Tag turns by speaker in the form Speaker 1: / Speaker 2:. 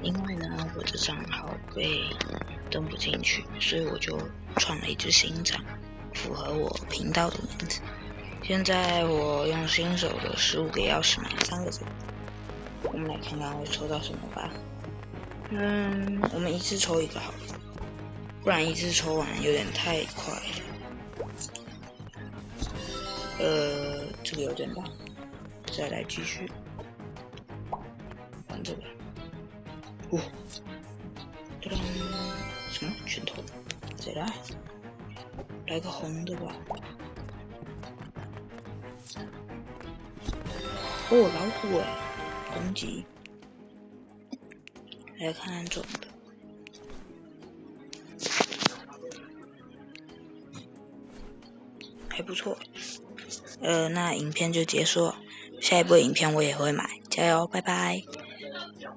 Speaker 1: 因为呢，我的账号被登不进去，所以我就创了一只新账，符合我频道的名字。现在我用新手的15个钥匙买3个这个，我们来看看会抽到什么吧。我们一次抽一个好了，不然一次抽完有点太快了。这个有点大，再来继续玩这个。当什么拳头？再来个红的吧。老虎攻击。来看种的，还不错。那影片就结束了，下一部影片我也会买，加油，拜拜。